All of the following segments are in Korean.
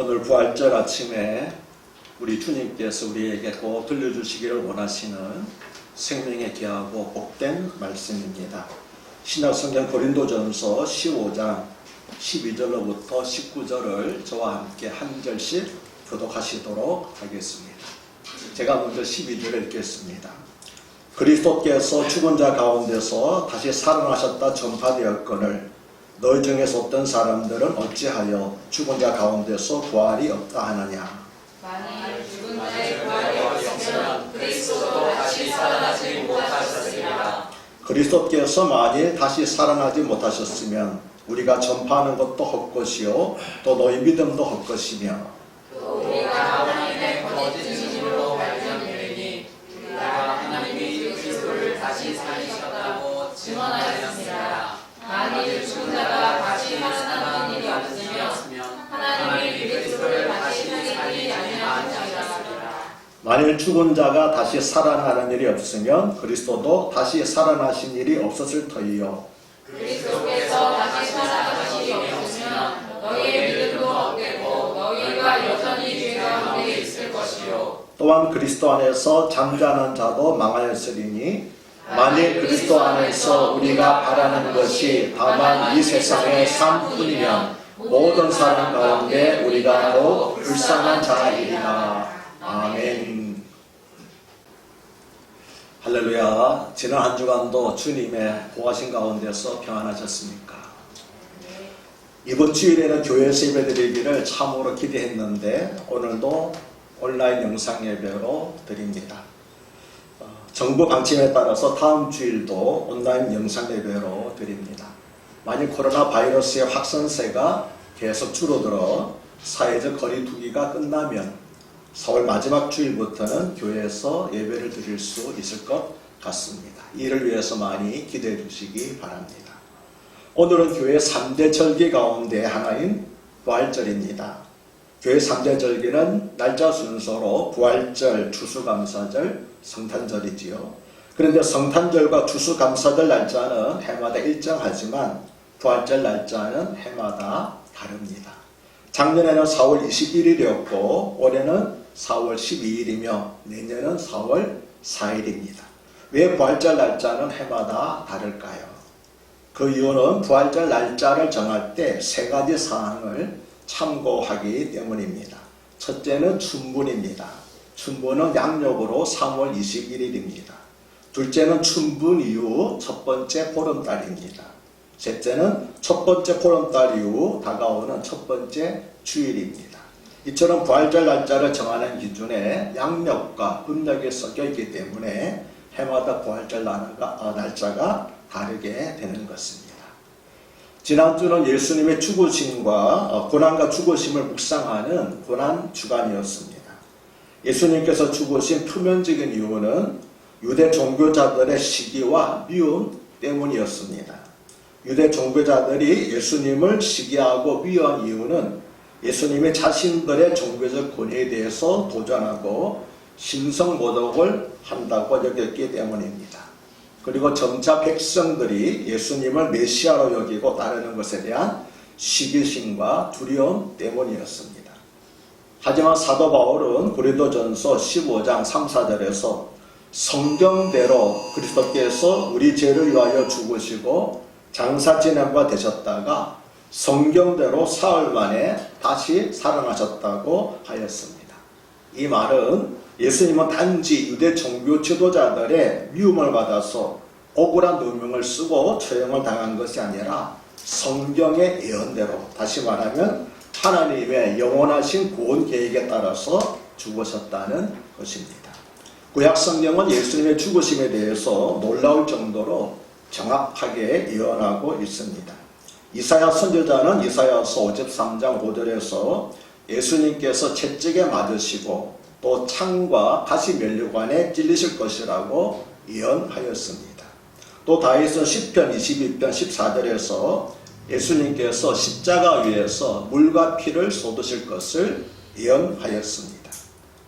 오늘 부활절 아침에 우리 주님께서 우리에게 꼭 들려주시기를 원하시는 생명의 귀하고 복된 말씀입니다. 신약성경 고린도전서 15장 12절로부터 19절을 저와 함께 한 절씩 교독하시도록 하겠습니다. 제가 먼저 12절을 읽겠습니다. 그리스도께서 죽은 자 가운데서 다시 살아나셨다 전파되었거늘 너희 중에서 어떤 사람들은 어찌하여 죽은 자 가운데서 부활이 없다 하느냐. 만일 죽은 자의 부활이 없으면 그리스도도 다시 살아나지 못하셨으리라. 그리스도께서 만일 다시 살아나지 못하셨으면 우리가 전파하는 것도 헛것이요 또 너희 믿음도 헛것이며 또 우리가 하나님의 거짓 진심으로 발견되니 우리가 하나님이 그리스도를 다시 살리셨다고 증언하였습니다. 만일 죽은 자가 다시 살아나는 일이 없으면 하나님이 그리스도를 다시 살리지 아니하셨으리라. 만일 죽은 자가 다시 살아나는 일이 없으면 그리스도도 다시 살아나신 일이 없었을 터이요. 그리스도께서 다시 살아나신 일이 없으면 너희의 믿음도 헛되고 너희가 여전히 죄 가운데 있을 것이요. 또한 그리스도 안에서 잠자는 자도 망하였으리니 만일 그리스도 안에서 우리가 바라는 것이 다만 이 세상의 삶뿐이면 모든 사람 가운데 우리가 더욱 불쌍한 자이리라. 아멘. 할렐루야. 지난 한 주간도 주님의 보호하신 가운데서 평안하셨습니까? 이번 주일에는 교회에서 예배드리기를 참으로 기대했는데 오늘도 온라인 영상 예배로 드립니다. 정부 방침에 따라서 다음 주일도 온라인 영상 예배로 드립니다. 만일 코로나 바이러스의 확산세가 계속 줄어들어 사회적 거리 두기가 끝나면 4월 마지막 주일부터는 교회에서 예배를 드릴 수 있을 것 같습니다. 이를 위해서 많이 기대해 주시기 바랍니다. 오늘은 교회 3대 절기 가운데 하나인 부활절입니다. 교회 3대 절기는 날짜 순서로 부활절, 추수감사절, 성탄절이지요. 그런데 성탄절과 추수감사절 날짜는 해마다 일정하지만 부활절 날짜는 해마다 다릅니다. 작년에는 4월 21일이었고 올해는 4월 12일이며 내년은 4월 4일입니다. 왜 부활절 날짜는 해마다 다를까요? 그 이유는 부활절 날짜를 정할 때 세 가지 사항을 참고하기 때문입니다. 첫째는 춘분입니다. 춘분은 양력으로 3월 21일입니다. 둘째는 춘분 이후 첫 번째 보름달입니다. 셋째는 첫 번째 보름달 이후 다가오는 첫 번째 주일입니다. 이처럼 부활절 날짜를 정하는 기준에 양력과 음력이 섞여 있기 때문에 해마다 부활절 날짜가 다르게 되는 것입니다. 지난주는 예수님의 죽으심과 고난과 죽으심을 묵상하는 고난 주간이었습니다. 예수님께서 죽으신 표면적인 이유는 유대 종교자들의 시기와 미움 때문이었습니다. 유대 종교자들이 예수님을 시기하고 미워한 이유는 예수님이 자신들의 종교적 권위에 대해서 도전하고 신성모독을 한다고 여겼기 때문입니다. 그리고 점차 백성들이 예수님을 메시아로 여기고 따르는 것에 대한 시기심과 두려움 때문이었습니다. 하지만 사도 바울은 고린도전서 15장 3, 4절에서 성경대로 그리스도께서 우리 죄를 위하여 죽으시고 장사 지nem바 되셨다가 성경대로 사흘 만에 다시 살아나셨다고 하였습니다. 이 말은 예수님은 단지 유대 종교 지도자들의 미움을 받아서 억울한 누명을 쓰고 처형을 당한 것이 아니라 성경의 예언대로, 다시 말하면 하나님의 영원하신 구원 계획에 따라서 죽으셨다는 것입니다. 구약 성경은 예수님의 죽으심에 대해서 놀라울 정도로 정확하게 예언하고 있습니다. 이사야 선지자는 이사야서 53장 5절에서 예수님께서 채찍에 맞으시고 또 창과 가시면류관에 찔리실 것이라고 예언하였습니다. 또 다윗은 시편 22편 14절에서 예수님께서 십자가 위에서 물과 피를 쏟으실 것을 예언하였습니다.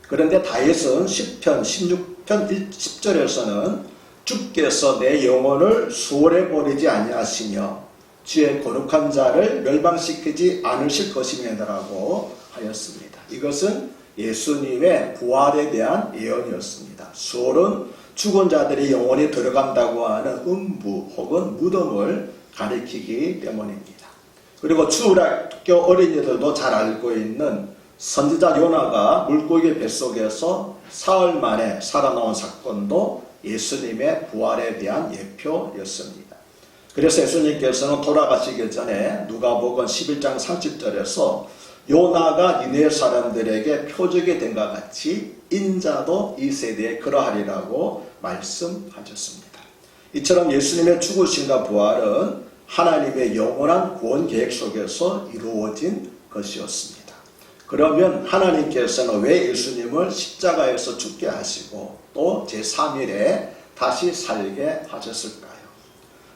그런데 다윗은 시편 16편 10절에서는 주께서 내 영혼을 수월해 버리지 아니하시며 주의 거룩한 자를 멸망시키지 않으실 것임이라고 하였습니다. 이것은 예수님의 부활에 대한 예언이었습니다. 수월은 죽은 자들이 영원히 들어간다고 하는 음부 혹은 무덤을 가리키기 때문입니다. 그리고 초등학교 어린이들도 잘 알고 있는 선지자 요나가 물고기 뱃속에서 사흘 만에 살아나온 사건도 예수님의 부활에 대한 예표였습니다. 그래서 예수님께서는 돌아가시기 전에 누가복음 11장 30절에서 요나가 니느웨 사람들에게 표적이 된 것 같이 인자도 이 세대에 그러하리라고 말씀하셨습니다. 이처럼 예수님의 죽으심과 부활은 하나님의 영원한 구원 계획 속에서 이루어진 것이었습니다. 그러면 하나님께서는 왜 예수님을 십자가에서 죽게 하시고 또 제3일에 다시 살게 하셨을까요?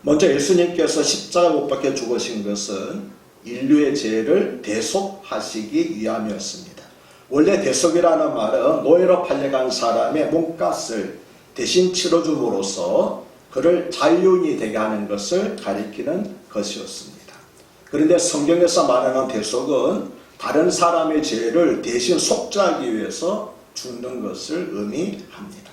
먼저 예수님께서 십자가 못 박혀 죽으신 것은 인류의 죄를 대속하시기 위함이었습니다. 원래 대속이라는 말은 노예로 팔려간 사람의 몸값을 대신 치러줌으로써 그를 자유인이 되게 하는 것을 가리키는 것이었습니다. 그런데 성경에서 말하는 대속은 다른 사람의 죄를 대신 속죄하기 위해서 죽는 것을 의미합니다.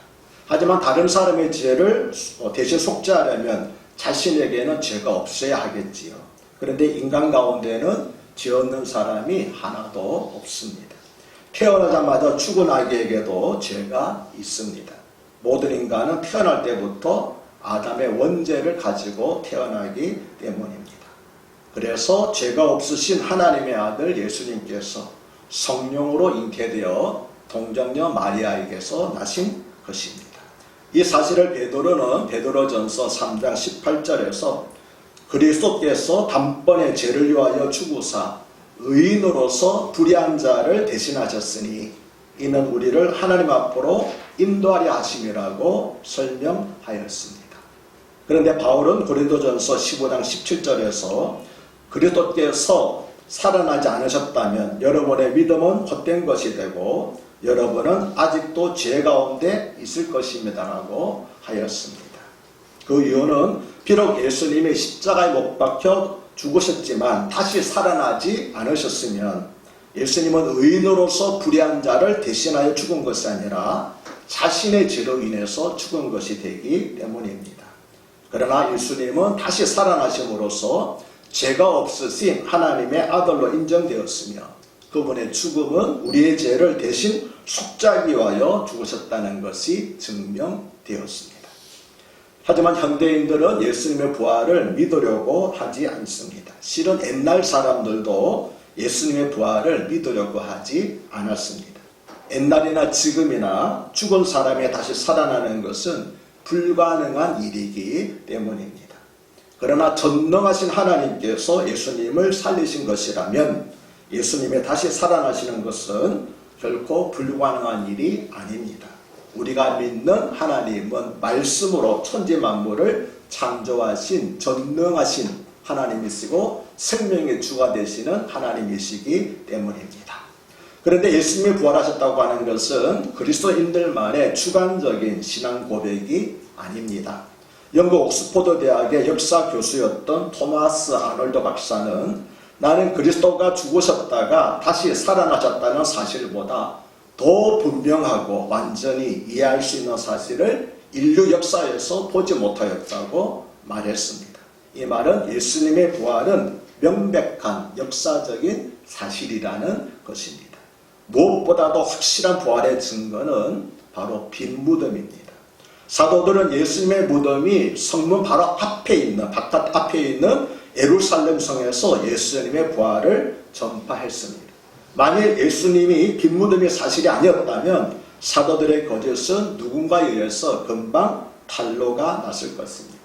하지만 다른 사람의 죄를 대신 속죄하려면 자신에게는 죄가 없어야 하겠지요. 그런데 인간 가운데는 죄 없는 사람이 하나도 없습니다. 태어나자마자 죽은 아기에게도 죄가 있습니다. 모든 인간은 태어날 때부터 아담의 원죄를 가지고 태어나기 때문입니다. 그래서 죄가 없으신 하나님의 아들 예수님께서 성령으로 잉태되어 동정녀 마리아에게서 나신 것입니다. 이 사실을 베드로전서 3장 18절에서 그리스도께서 단번에 죄를 위하여 죽으사 의인으로서 불의한 자를 대신하셨으니 이는 우리를 하나님 앞으로 인도하려 하심이라고 설명하였습니다. 그런데 바울은 고린도전서 15장 17절에서 그리스도께서 살아나지 않으셨다면 여러분의 믿음은 헛된 것이 되고 여러분은 아직도 죄 가운데 있을 것입니다라고 하였습니다. 그 이유는 비록 예수님이 십자가에 못 박혀 죽으셨지만 다시 살아나지 않으셨으면 예수님은 의인으로서 불의한 자를 대신하여 죽은 것이 아니라 자신의 죄로 인해서 죽은 것이 되기 때문입니다. 그러나 예수님은 다시 살아나심으로써 죄가 없으신 하나님의 아들로 인정되었으며 그분의 죽음은 우리의 죄를 대신 속죄하기 위하여 죽으셨다는 것이 증명되었습니다. 하지만 현대인들은 예수님의 부활을 믿으려고 하지 않습니다. 실은 옛날 사람들도 예수님의 부활을 믿으려고 하지 않았습니다. 옛날이나 지금이나 죽은 사람이 다시 살아나는 것은 불가능한 일이기 때문입니다. 그러나 전능하신 하나님께서 예수님을 살리신 것이라면 예수님이 다시 살아나시는 것은 결코 불가능한 일이 아닙니다. 우리가 믿는 하나님은 말씀으로 천지 만물을 창조하신 전능하신 하나님이시고 생명의 주가 되시는 하나님이시기 때문입니다. 그런데 예수님이 부활하셨다고 하는 것은 그리스도인들만의 주관적인 신앙 고백이 아닙니다. 영국 옥스포드 대학의 역사 교수였던 토마스 아놀드 박사는 나는 그리스도가 죽으셨다가 다시 살아나셨다는 사실보다 더 분명하고 완전히 이해할 수 있는 사실을 인류 역사에서 보지 못하였다고 말했습니다. 이 말은 예수님의 부활은 명백한 역사적인 사실이라는 것입니다. 무엇보다도 확실한 부활의 증거는 바로 빈 무덤입니다. 사도들은 예수님의 무덤이 성문 바로 앞에 있는 바깥 앞에 있는 예루살렘 성에서 예수님의 부활을 전파했습니다. 만일 예수님이 빈 무덤이 사실이 아니었다면 사도들의 거짓은 누군가에 의해서 금방 탄로가 났을 것입니다.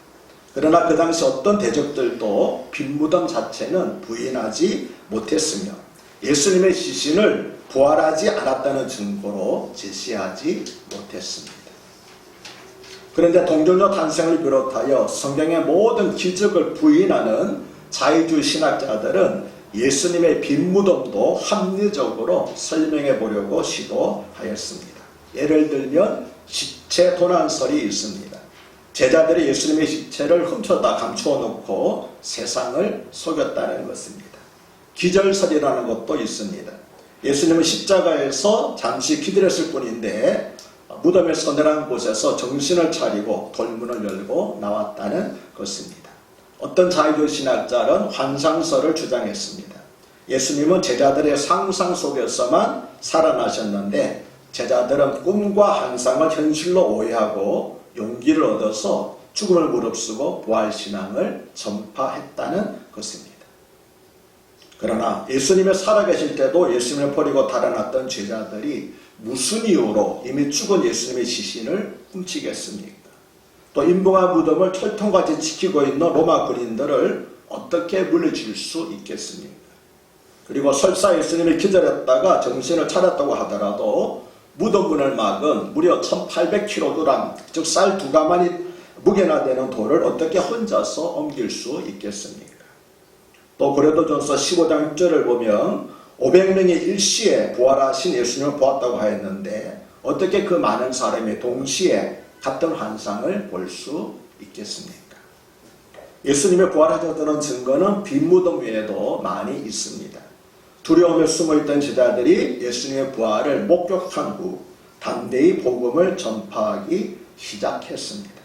그러나 그 당시 어떤 대적들도 빈 무덤 자체는 부인하지 못했으며 예수님의 시신을 부활하지 않았다는 증거로 제시하지 못했습니다. 그런데 동정녀 탄생을 비롯하여 성경의 모든 기적을 부인하는 자유주의 신학자들은 예수님의 빈 무덤도 합리적으로 설명해 보려고 시도하였습니다. 예를 들면 시체 도난설이 있습니다. 제자들이 예수님의 시체를 훔쳐다 감추어 놓고 세상을 속였다는 것입니다. 기절설이라는 것도 있습니다. 예수님은 십자가에서 잠시 기다렸을 뿐인데 무덤의 서늘한 곳에서 정신을 차리고 돌문을 열고 나왔다는 것입니다. 어떤 자유주의 신학자는 환상설을 주장했습니다. 예수님은 제자들의 상상 속에서만 살아나셨는데 제자들은 꿈과 환상을 현실로 오해하고 용기를 얻어서 죽음을 무릅쓰고 부활신앙을 전파했다는 것입니다. 그러나 예수님이 살아계실 때도 예수님을 버리고 달아났던 제자들이 무슨 이유로 이미 죽은 예수님의 시신을 훔치겠습니까? 또 인부가 무덤을 철통같이 지키고 있는 로마 군인들을 어떻게 물리칠 수 있겠습니까? 그리고 설사 예수님이 기절했다가 정신을 차렸다고 하더라도 무덤문을 막은 무려 1800kg, 즉 쌀 2가마니 무게나 되는 돌을 어떻게 혼자서 옮길 수 있겠습니까? 또 고린도전서 15장 6절을 보면 500명이 일시에 부활하신 예수님을 보았다고 하였는데 어떻게 그 많은 사람이 동시에 같은 환상을 볼 수 있겠습니까? 예수님의 부활하셨다는 증거는 빈 무덤 위에도 많이 있습니다. 두려움에 숨어있던 제자들이 예수님의 부활을 목격한 후 담대히 복음을 전파하기 시작했습니다.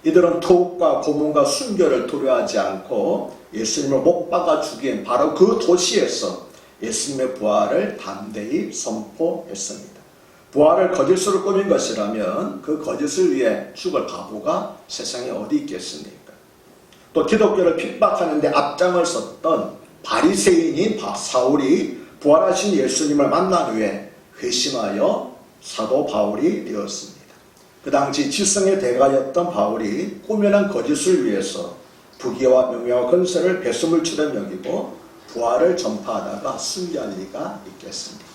이들은 토국과 고문과 순교를 두려워하지 않고 예수님을 못 박아 죽인 바로 그 도시에서 예수님의 부활을 담대히 선포했습니다. 부활을 거짓으로 꾸민 것이라면 그 거짓을 위해 죽을 바보가 세상에 어디 있겠습니까? 또 기독교를 핍박하는데 앞장을 섰던 바리새인인 사울이 부활하신 예수님을 만난 후에 회심하여 사도 바울이 되었습니다. 그 당시 지성의 대가였던 바울이 꾸며낸 거짓을 위해서 부귀와 명예와 권세를 배수물처럼 여기고 부활을 전파하다가 순교할 리가 있겠습니까?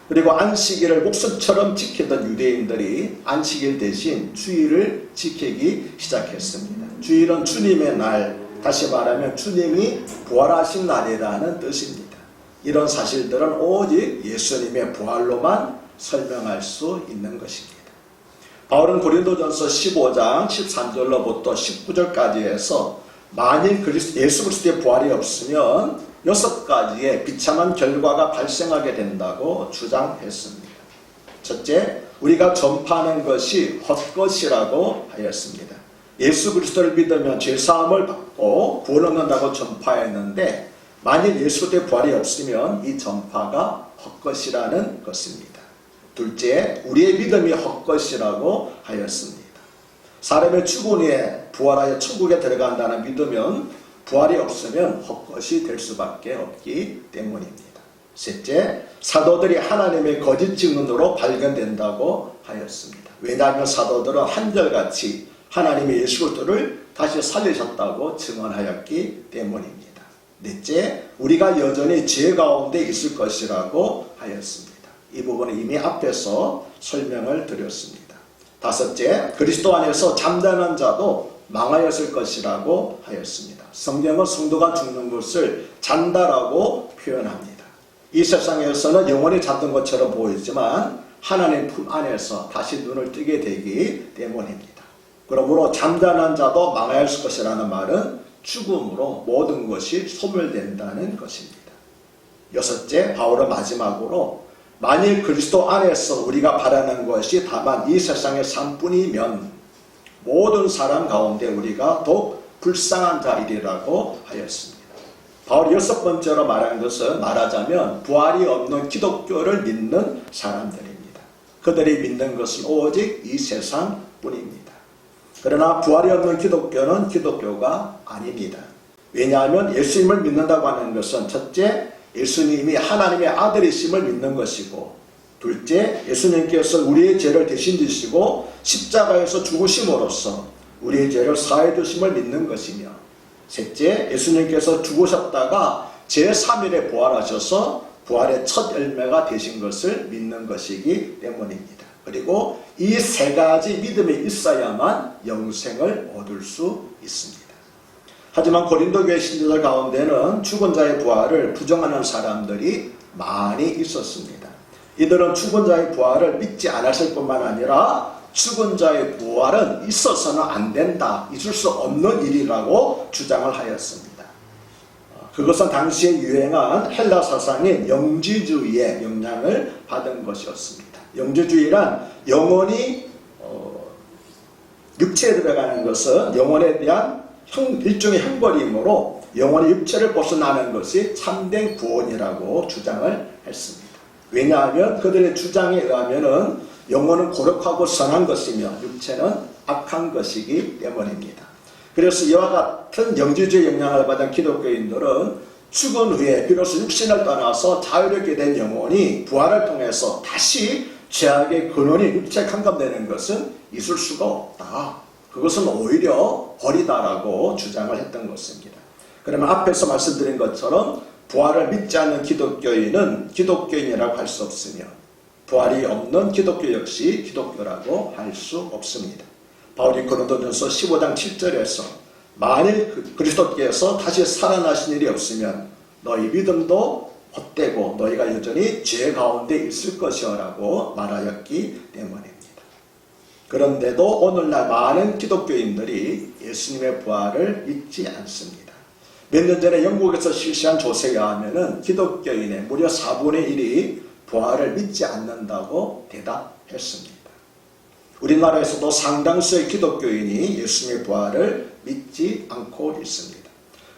그리고 안식일을 목숨처럼 지키던 유대인들이 안식일 대신 주일을 지키기 시작했습니다. 주일은 주님의 날, 다시 말하면 주님이 부활하신 날이라는 뜻입니다. 이런 사실들은 오직 예수님의 부활로만 설명할 수 있는 것입니다. 바울은 고린도전서 15장 13절로부터 19절까지 해서 만일 예수 그리스도의 부활이 없으면 6가지의 비참한 결과가 발생하게 된다고 주장했습니다. 첫째, 우리가 전파하는 것이 헛것이라고 하였습니다. 예수 그리스도를 믿으면 죄사함을 받고 구원 얻는다고 전파했는데 만일 예수 그리스도의 부활이 없으면 이 전파가 헛것이라는 것입니다. 둘째, 우리의 믿음이 헛것이라고 하였습니다. 사람의 죽은 후에 부활하여 천국에 들어간다는 믿으면 부활이 없으면 헛것이 될 수밖에 없기 때문입니다. 셋째, 사도들이 하나님의 거짓 증언으로 발견된다고 하였습니다. 왜냐하면 사도들은 한결같이 하나님의 예수 그리스도를 다시 살리셨다고 증언하였기 때문입니다. 넷째, 우리가 여전히 죄 가운데 있을 것이라고 하였습니다. 이 부분은 이미 앞에서 설명을 드렸습니다. 다섯째, 그리스도 안에서 잠자는 자도 망하였을 것이라고 하였습니다. 성경은 성도가 죽는 것을 잔다라고 표현합니다. 이 세상에서는 영원히 잠든 것처럼 보이지만 하나님 품 안에서 다시 눈을 뜨게 되기 때문입니다. 그러므로 잠자는 자도 망하였을 것이라는 말은 죽음으로 모든 것이 소멸된다는 것입니다. 여섯째, 바울은 마지막으로 만일 그리스도 안에서 우리가 바라는 것이 다만 이 세상의 삶뿐이면 모든 사람 가운데 우리가 더욱 불쌍한 자이리라고 하였습니다. 바울이 6번째로 말한 것은 말하자면 부활이 없는 기독교를 믿는 사람들입니다. 그들이 믿는 것은 오직 이 세상뿐입니다. 그러나 부활이 없는 기독교는 기독교가 아닙니다. 왜냐하면 예수님을 믿는다고 하는 것은 첫째, 예수님이 하나님의 아들이심을 믿는 것이고, 둘째, 예수님께서 우리의 죄를 대신 지시고 십자가에서 죽으심으로써 우리의 죄를 사해 주심을 믿는 것이며, 셋째, 예수님께서 죽으셨다가 제3일에 부활하셔서 부활의 첫 열매가 되신 것을 믿는 것이기 때문입니다. 그리고 이 3가지 믿음이 있어야만 영생을 얻을 수 있습니다. 하지만 고린도 교회 신자들 가운데는 죽은 자의 부활을 부정하는 사람들이 많이 있었습니다. 이들은 죽은 자의 부활을 믿지 않았을 뿐만 아니라 죽은 자의 부활은 있어서는 안 된다, 있을 수 없는 일이라고 주장을 하였습니다. 그것은 당시에 유행한 헬라 사상인 영지주의의 영향을 받은 것이었습니다. 영지주의란 영혼이 육체에 들어가는 것은 영혼에 대한 일종의 형벌이므로 영혼이 육체를 벗어나는 것이 참된 구원이라고 주장을 했습니다. 왜냐하면 그들의 주장에 의하면 영혼은 고력하고 선한 것이며 육체는 악한 것이기 때문입니다. 그래서 이와 같은 영지주의 영향을 받은 기독교인들은 죽은 후에 비로소 육신을 떠나서 자유롭게 된 영혼이 부활을 통해서 다시 죄악의 근원이 육체에 감감되는 것은 있을 수가 없다. 그것은 오히려 벌이다라고 주장을 했던 것입니다. 그러면 앞에서 말씀드린 것처럼 부활을 믿지 않는 기독교인은 기독교인이라고 할 수 없으며 부활이 없는 기독교 역시 기독교라고 할 수 없습니다. 바울이 고린도전서 15장 7절에서 만일 그리스도께서 다시 살아나신 일이 없으면 너희 믿음도 헛되고 너희가 여전히 죄 가운데 있을 것이라고 말하였기 때문입니다. 그런데도 오늘날 많은 기독교인들이 예수님의 부활을 믿지 않습니다. 몇 년 전에 영국에서 실시한 조사에 의하면 기독교인의 무려 4분의 1이 부활을 믿지 않는다고 대답했습니다. 우리나라에서도 상당수의 기독교인이 예수님의 부활을 믿지 않고 있습니다.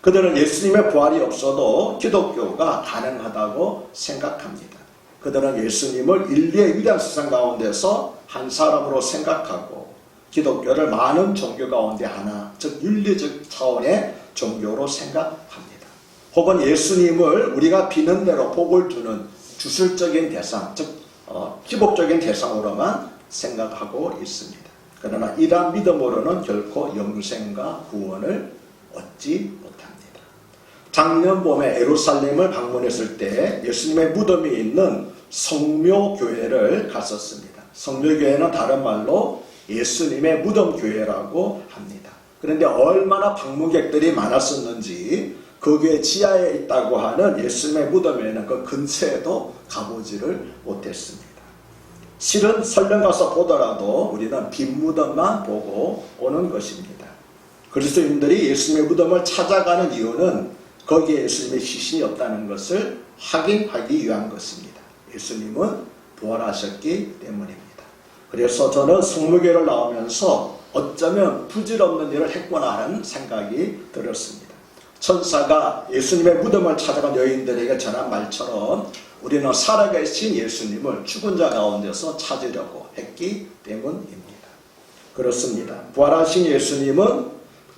그들은 예수님의 부활이 없어도 기독교가 가능하다고 생각합니다. 그들은 예수님을 인류의 위대한 세상 가운데서 한 사람으로 생각하고 기독교를 많은 종교 가운데 하나, 즉 윤리적 차원의 종교로 생각합니다. 혹은 예수님을 우리가 비는 대로 복을 주는 주술적인 대상, 즉 기복적인 대상으로만 생각하고 있습니다. 그러나 이러한 믿음으로는 결코 영생과 구원을 얻지 못합니다. 작년 봄에 예루살렘을 방문했을 때 예수님의 무덤이 있는 성묘교회를 갔었습니다. 성묘교회는 다른 말로 예수님의 무덤교회라고 합니다. 그런데 얼마나 방문객들이 많았었는지 그 교회 지하에 있다고 하는 예수님의 무덤에는 그 근처에도 가보지를 못했습니다. 실은 설령 가서 보더라도 우리는 빈 무덤만 보고 오는 것입니다. 그리스도인들이 예수님의 무덤을 찾아가는 이유는 거기에 예수님의 시신이 없다는 것을 확인하기 위한 것입니다. 예수님은 부활하셨기 때문입니다. 그래서 저는 성묘교회를 나오면서 어쩌면 부질없는 일을 했구나 하는 생각이 들었습니다. 천사가 예수님의 무덤을 찾아간 여인들에게 전한 말처럼 우리는 살아계신 예수님을 죽은 자 가운데서 찾으려고 했기 때문입니다. 그렇습니다. 부활하신 예수님은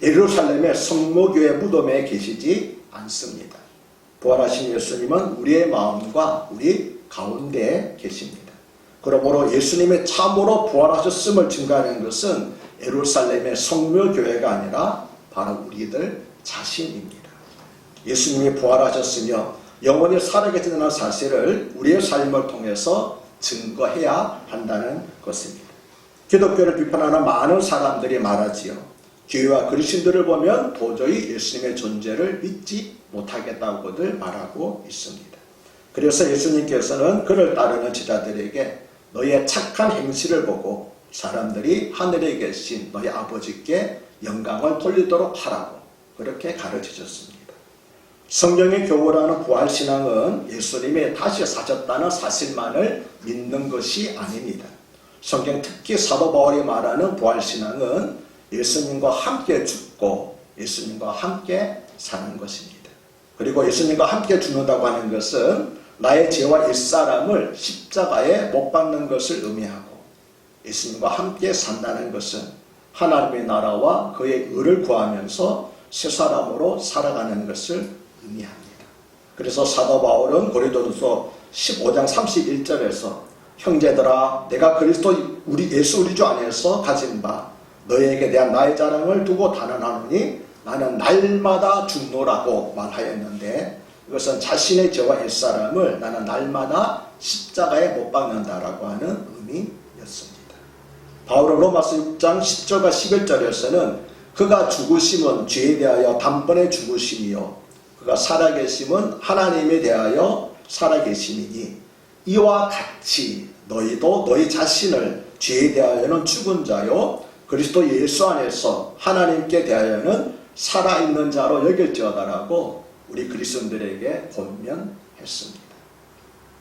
예루살렘의 성모교회 무덤에 계시지 않습니다. 부활하신 예수님은 우리의 마음과 우리 가운데에 계십니다. 그러므로 예수님의 참으로 부활하셨음을 증거하는 것은 예루살렘의 성묘교회가 아니라 바로 우리들 자신입니다. 예수님이 부활하셨으며 영원히 살아계시다는 사실을 우리의 삶을 통해서 증거해야 한다는 것입니다. 기독교를 비판하는 많은 사람들이 말하지요. 교회와 그리스도인들을 보면 도저히 예수님의 존재를 믿지 못하겠다고들 말하고 있습니다. 그래서 예수님께서는 그를 따르는 제자들에게 너희의 착한 행실을 보고 사람들이 하늘에 계신 너희 아버지께 영광을 돌리도록 하라고 그렇게 가르치셨습니다. 성경의 교훈하는 부활신앙은 예수님이 다시 사셨다는 사실만을 믿는 것이 아닙니다. 성경 특히 사도 바울이 말하는 부활신앙은 예수님과 함께 죽고 예수님과 함께 사는 것입니다. 그리고 예수님과 함께 죽는다고 하는 것은 나의 죄와 옛사람을 십자가에 못 박는 것을 의미하고 예수님과 함께 산다는 것은 하나님의 나라와 그의 의를 구하면서 새 사람으로 살아가는 것을 의미합니다. 그래서 사도 바울은 고린도전서 15장 31절에서 형제들아 내가 그리스도 예수 우리 주 안에서 가진 바 너희에게 대한 나의 자랑을 두고 단언하노니 나는 날마다 죽노라고 말하였는데 이것은 자신의 죄와 옛사람을 나는 날마다 십자가에 못 박는다라고 하는 의미였습니다. 바울은 로마서 6장 10절과 11절에서는 그가 죽으심은 죄에 대하여 단번에 죽으심이요 그가 살아계심은 하나님에 대하여 살아계심이니 이와 같이 너희도 너희 자신을 죄에 대하여는 죽은 자요 그리스도 예수 안에서 하나님께 대하여는 살아있는 자로 여길지어다라고 우리 그리스도인들에게 권면했습니다.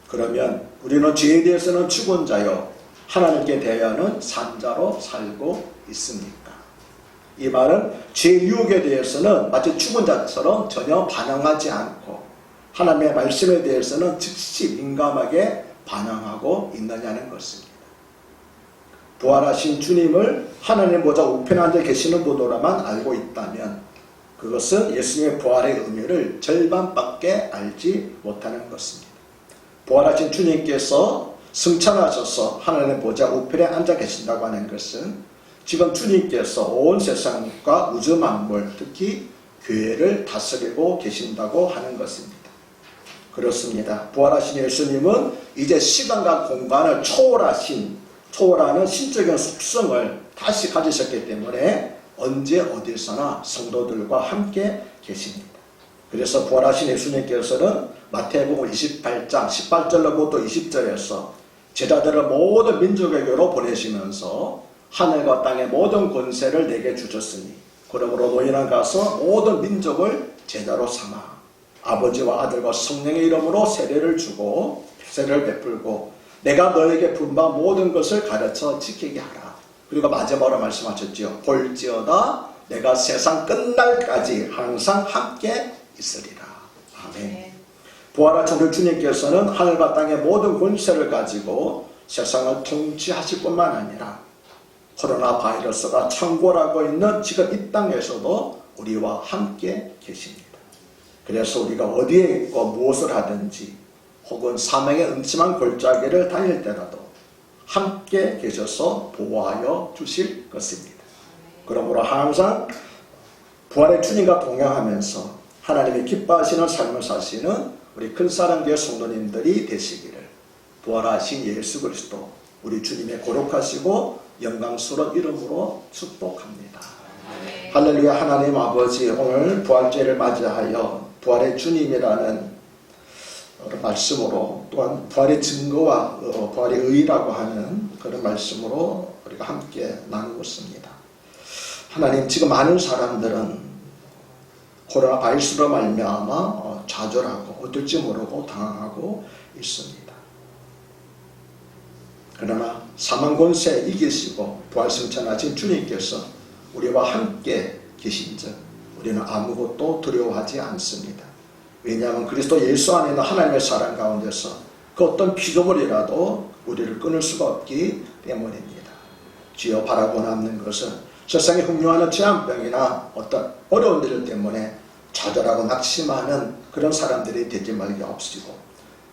그러면 우리는 죄에 대해서는 죽은 자요 하나님께 대하여는 산 자로 살고 있습니까? 이 말은 죄 유혹에 대해서는 마치 죽은 자처럼 전혀 반응하지 않고 하나님의 말씀에 대해서는 즉시 민감하게 반응하고 있느냐는 것입니다. 부활하신 주님을 하나님 보좌 우편에 앉아 계시는 분으로만 알고 있다면 그것은 예수님의 부활의 의미를 절반밖에 알지 못하는 것입니다. 부활하신 주님께서 승천하셔서 하나님의 보좌 우편에 앉아 계신다고 하는 것은 지금 주님께서 온 세상과 우주 만물, 특히 교회를 다스리고 계신다고 하는 것입니다. 그렇습니다. 부활하신 예수님은 이제 시간과 공간을 초월하는 신적인 속성을 다시 가지셨기 때문에 언제 어디서나 성도들과 함께 계십니다. 그래서 부활하신 예수님께서는 마태복음 28장 18절로부터 20절에서 제자들을 모든 민족에게로 보내시면서 하늘과 땅의 모든 권세를 내게 주셨으니 그러므로 너희는 가서 모든 민족을 제자로 삼아 아버지와 아들과 성령의 이름으로 세례를 주고 세례를 베풀고 내가 너에게 분반 모든 것을 가르쳐 지키게 하라. 그리고 마지막으로 말씀하셨죠. 볼지어다 내가 세상 끝날까지 항상 함께 있으리라. 아멘. 부활하신 우리 주님께서는 하늘과 땅의 모든 권세를 가지고 세상을 통치하실 뿐만 아니라 코로나 바이러스가 창궐하고 있는 지금 이 땅에서도 우리와 함께 계십니다. 그래서 우리가 어디에 있고 무엇을 하든지 혹은 사명의 음침한 골짜기를 다닐 때라도 함께 계셔서 보호하여 주실 것입니다. 그러므로 항상 부활의 주님과 동행하면서 하나님이 기뻐하시는 삶을 사시는 우리 큰사랑교회 성도님들이 되시기를 부활하신 예수 그리스도 우리 주님의 거룩하시고 영광스러운 이름으로 축복합니다. 할렐루야. 하나님 아버지, 오늘 부활절을 맞이하여 부활의 주님이라는 말씀으로 또한 부활의 증거와 부활의 의라고 하는 그런 말씀으로 우리가 함께 나누었습니다. 하나님, 지금 많은 사람들은 코로나 바이러스로 말미암아 좌절하고 어떨지 모르고 당황하고 있습니다. 그러나 사망 권세 이기시고 부활승천하신 주님께서 우리와 함께 계신즉 우리는 아무것도 두려워하지 않습니다. 왜냐하면 그리스도 예수 안에 있는 하나님의 사랑 가운데서 그 어떤 피조물이라도 우리를 끊을 수가 없기 때문입니다. 주여, 바라고 남는 것은 세상에 흉흉하는 재앙병이나 어떤 어려운 일 때문에 좌절하고 낙심하는 그런 사람들이 되지 말게 없으시고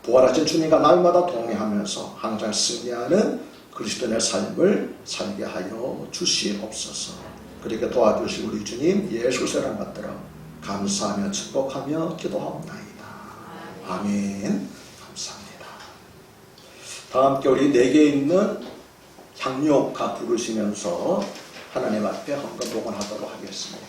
부활하신 주님과 날마다 동행하면서 항상 승리하는 그리스도의 삶을 살게 하여 주시옵소서. 그렇게 도와주실 우리 주님 예수의 이름 받들어 감사하며 축복하며 기도하옵나이다. 아멘. 감사합니다. 다 함께 우리 내게 있는 향유옥화 부르시면서 하나님 앞에 헌금 봉헌하도록 하겠습니다.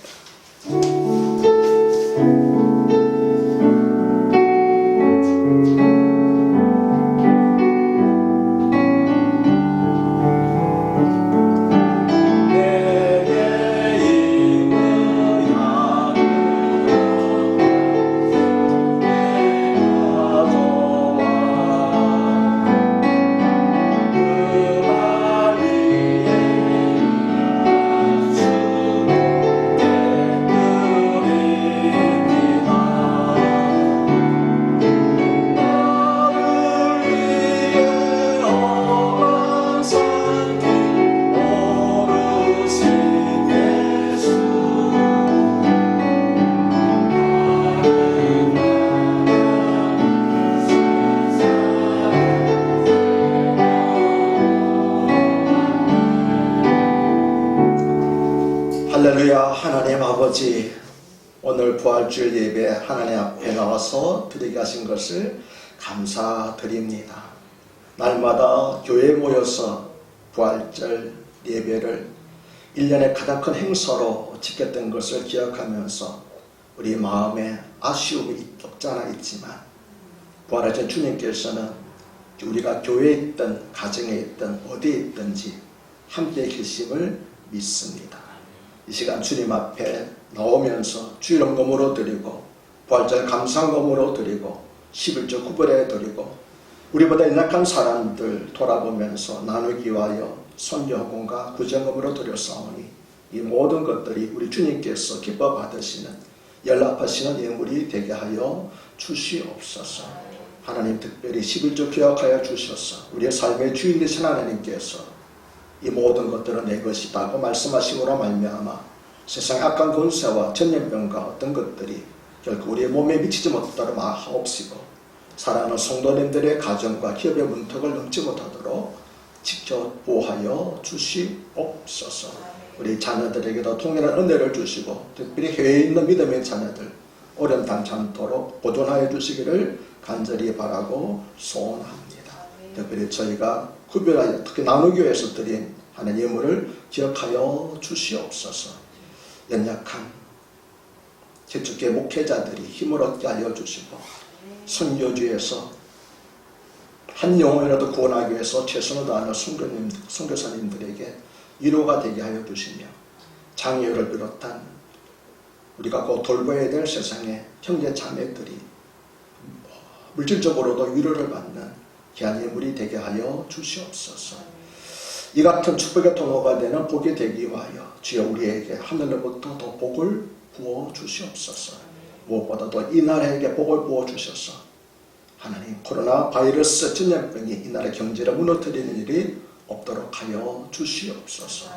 할렐루야. 하나님 아버지, 오늘 부활주일 예배 하나님 앞에 나와서 드리게 하신 것을 감사드립니다. 날마다 교회에 모여서 부활절 예배를 1년의 가장 큰 행사로 지켰던 것을 기억하면서 우리 마음에 아쉬움이 없지 않아 있지만 부활하신 주님께서는 우리가 교회에 있든 가정에 있든 어디에 있든지 함께 계심을 믿습니다. 이 시간 주님 앞에 나오면서 주일 헌금으로 드리고 부활절 감상금으로 드리고 11조 구별해 드리고 우리보다 연약한 사람들 돌아보면서 나누기 위하여 선교헌금과 구제금으로 드렸사오니 이 모든 것들이 우리 주님께서 기뻐 받으시는 연락하시는 예물이 되게 하여 주시옵소서. 하나님 특별히 11조 기억하여 주셔서 우리의 삶의 주인 되신 하나님께서 이 모든 것들은 내 것이다고 말씀하심으로 말미암아 세상의 악한 권세와 전염병과 어떤 것들이 결코 우리의 몸에 미치지 못하도록 마하옵시고 사랑하는 성도님들의 가정과 기업의 문턱을 넘지 못하도록 지켜 보호하여 주시옵소서. 우리 자녀들에게도 통일한 은혜를 주시고 특별히 해외에 있는 믿음의 자녀들 어려움 당치 않도록 보존하여 주시기를 간절히 바라고 소원합니다. 특별히 저희가 구별하여 특히 나누교회에서 드린 하나님 예물을 기억하여 주시옵소서. 연약한 기축교회 목회자들이 힘을 얻게 하여 주시고 선교주에서 한 영혼이라도 구원하기 위해서 최선을 다하는 선교사님들에게 위로가 되게 하여 주시며 장애를 비롯한 우리가 곧 돌봐야 될 세상의 형제 자매들이 물질적으로도 위로를 받는 귀한 예물이 되게 하여 주시옵소서. 이 같은 축복의 통로가 되는 복이 되기 위하여 주여 우리에게 하늘로부터 더 복을 부어 주시옵소서. 무엇보다도 이 나라에게 복을 부어 주셔서 하나님 코로나 바이러스 전염병이 이 나라의 경제를 무너뜨리는 일이 없도록 하여 주시옵소서.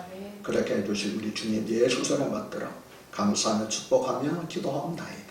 그렇게 해주실 우리 주님 예수님을 받들어 감사하며 축복하며 기도하옵나이다.